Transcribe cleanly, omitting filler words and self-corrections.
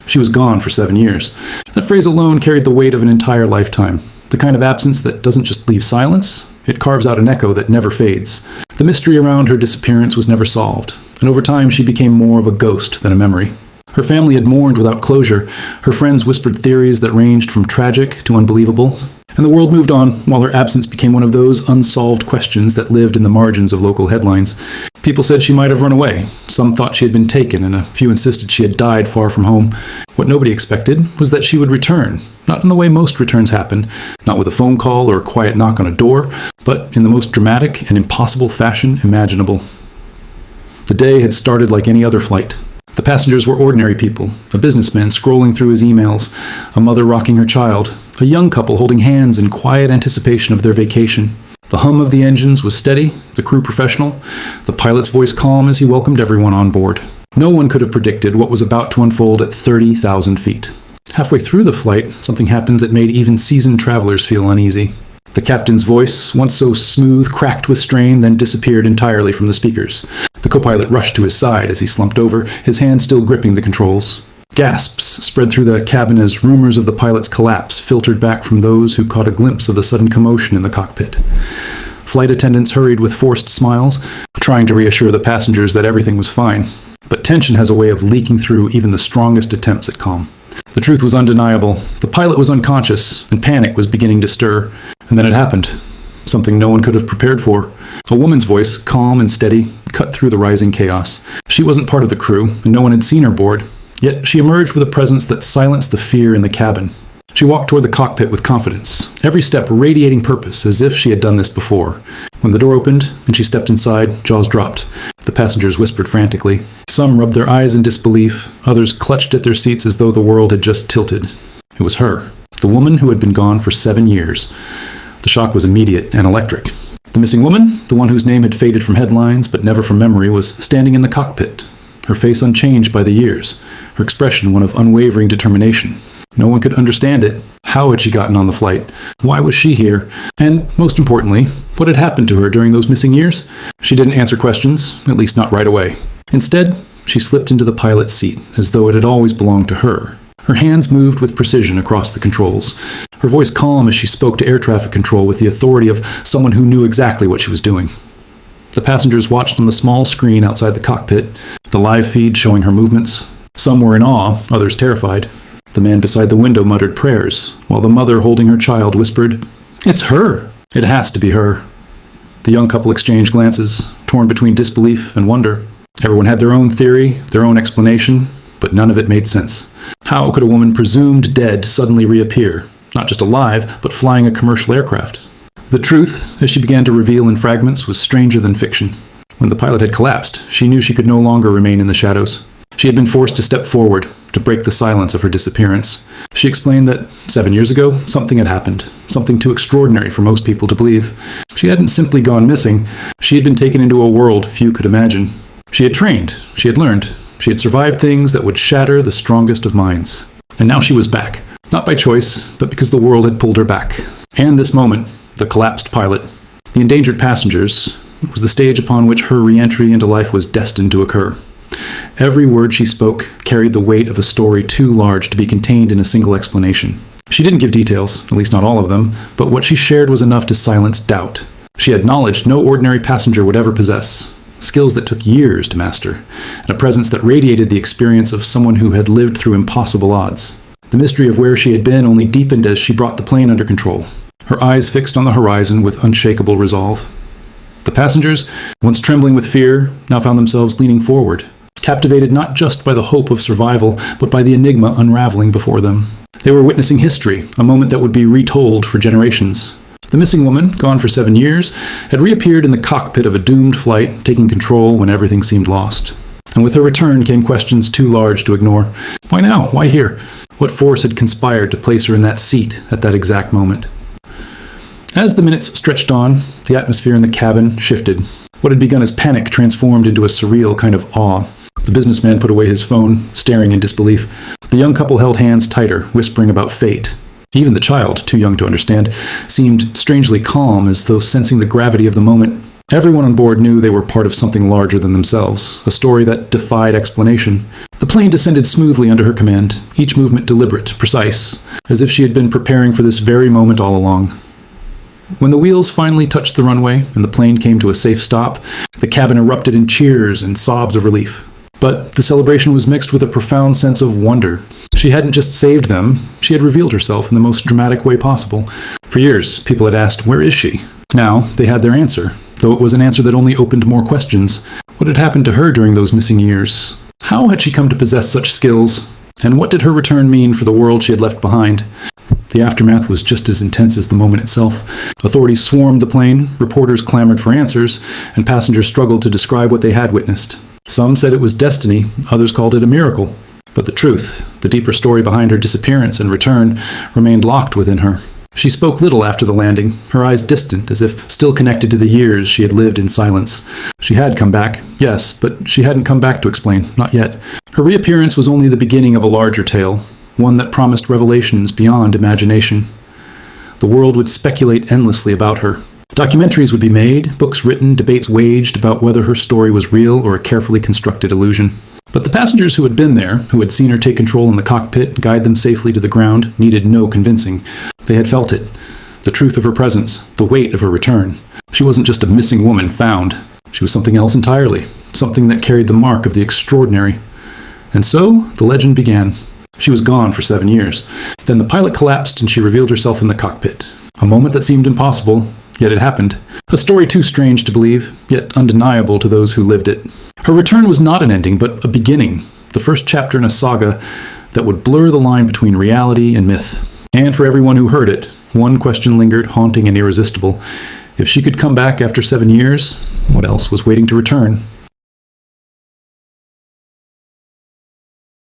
She was gone for 7 years. That phrase alone carried the weight of an entire lifetime. The kind of absence that doesn't just leave silence, it carves out an echo that never fades. The mystery around her disappearance was never solved, and over time she became more of a ghost than a memory. Her family had mourned without closure. Her friends whispered theories that ranged from tragic to unbelievable. And the world moved on, while her absence became one of those unsolved questions that lived in the margins of local headlines. People said she might have run away. Some thought she had been taken, and a few insisted she had died far from home. What nobody expected was that she would return, not in the way most returns happen, not with a phone call or a quiet knock on a door, but in the most dramatic and impossible fashion imaginable. The day had started like any other flight. The passengers were ordinary people, a businessman scrolling through his emails, a mother rocking her child, a young couple holding hands in quiet anticipation of their vacation. The hum of the engines was steady, the crew professional, the pilot's voice calm as he welcomed everyone on board. No one could have predicted what was about to unfold at 30,000 feet. Halfway through the flight, something happened that made even seasoned travelers feel uneasy. The captain's voice, once so smooth, cracked with strain, then disappeared entirely from the speakers. The co-pilot rushed to his side as he slumped over, his hand still gripping the controls. Gasps spread through the cabin as rumors of the pilot's collapse filtered back from those who caught a glimpse of the sudden commotion in the cockpit. Flight attendants hurried with forced smiles, trying to reassure the passengers that everything was fine. But tension has a way of leaking through even the strongest attempts at calm. The truth was undeniable. The pilot was unconscious, and panic was beginning to stir. And then it happened. Something no one could have prepared for. A woman's voice, calm and steady, cut through the rising chaos. She wasn't part of the crew, and no one had seen her board. Yet she emerged with a presence that silenced the fear in the cabin. She walked toward the cockpit with confidence, every step radiating purpose as if she had done this before. When the door opened and she stepped inside, jaws dropped. The passengers whispered frantically. Some rubbed their eyes in disbelief. Others clutched at their seats as though the world had just tilted. It was her, the woman who had been gone for 7 years. The shock was immediate and electric. The missing woman, the one whose name had faded from headlines but never from memory, was standing in the cockpit, her face unchanged by the years, her expression one of unwavering determination. No one could understand it. How had she gotten on the flight? Why was she here? And, most importantly, what had happened to her during those missing years? She didn't answer questions, at least not right away. Instead, she slipped into the pilot's seat, as though it had always belonged to her. Her hands moved with precision across the controls, her voice calm as she spoke to air traffic control with the authority of someone who knew exactly what she was doing. The passengers watched on the small screen outside the cockpit, the live feed showing her movements. Some were in awe, others terrified. The man beside the window muttered prayers, while the mother holding her child whispered, "It's her! It has to be her!" The young couple exchanged glances, torn between disbelief and wonder. Everyone had their own theory, their own explanation, but none of it made sense. How could a woman presumed dead suddenly reappear, not just alive, but flying a commercial aircraft? The truth, as she began to reveal in fragments, was stranger than fiction. When the pilot had collapsed, she knew she could no longer remain in the shadows. She had been forced to step forward, to break the silence of her disappearance. She explained that 7 years ago, something had happened, something too extraordinary for most people to believe. She hadn't simply gone missing. She had been taken into a world few could imagine. She had trained. She had learned. She had survived things that would shatter the strongest of minds. And now she was back. Not by choice, but because the world had pulled her back. And this moment, the collapsed pilot, the endangered passengers, was the stage upon which her re-entry into life was destined to occur. Every word she spoke carried the weight of a story too large to be contained in a single explanation. She didn't give details, at least not all of them, but what she shared was enough to silence doubt. She had knowledge no ordinary passenger would ever possess, skills that took years to master, and a presence that radiated the experience of someone who had lived through impossible odds. The mystery of where she had been only deepened as she brought the plane under control, her eyes fixed on the horizon with unshakable resolve. The passengers, once trembling with fear, now found themselves leaning forward, captivated not just by the hope of survival, but by the enigma unraveling before them. They were witnessing history, a moment that would be retold for generations. The missing woman, gone for 7 years, had reappeared in the cockpit of a doomed flight, taking control when everything seemed lost. And with her return came questions too large to ignore. Why now? Why here? What force had conspired to place her in that seat at that exact moment? As the minutes stretched on, the atmosphere in the cabin shifted. What had begun as panic transformed into a surreal kind of awe. The businessman put away his phone, staring in disbelief. The young couple held hands tighter, whispering about fate. Even the child, too young to understand, seemed strangely calm, as though sensing the gravity of the moment. Everyone on board knew they were part of something larger than themselves, a story that defied explanation. The plane descended smoothly under her command, each movement deliberate, precise, as if she had been preparing for this very moment all along. When the wheels finally touched the runway and the plane came to a safe stop, the cabin erupted in cheers and sobs of relief. But the celebration was mixed with a profound sense of wonder. She hadn't just saved them, she had revealed herself in the most dramatic way possible. For years, people had asked, "Where is she?" Now, they had their answer, though it was an answer that only opened more questions. What had happened to her during those missing years? How had she come to possess such skills? And what did her return mean for the world she had left behind? The aftermath was just as intense as the moment itself. Authorities swarmed the plane, reporters clamored for answers, and passengers struggled to describe what they had witnessed. Some said it was destiny, others called it a miracle. But the truth, the deeper story behind her disappearance and return, remained locked within her. She spoke little after the landing, her eyes distant, as if still connected to the years she had lived in silence. She had come back, yes, but she hadn't come back to explain, not yet. Her reappearance was only the beginning of a larger tale, one that promised revelations beyond imagination. The world would speculate endlessly about her. Documentaries would be made, books written, debates waged about whether her story was real or a carefully constructed illusion. But the passengers who had been there, who had seen her take control in the cockpit and guide them safely to the ground, needed no convincing. They had felt it. The truth of her presence, the weight of her return. She wasn't just a missing woman found. She was something else entirely, something that carried the mark of the extraordinary. And so, the legend began. She was gone for 7 years. Then the pilot collapsed and she revealed herself in the cockpit. A moment that seemed impossible, yet it happened. A story too strange to believe, yet undeniable to those who lived it. Her return was not an ending, but a beginning. The first chapter in a saga that would blur the line between reality and myth. And for everyone who heard it, one question lingered, haunting and irresistible. If she could come back after 7 years, what else was waiting to return?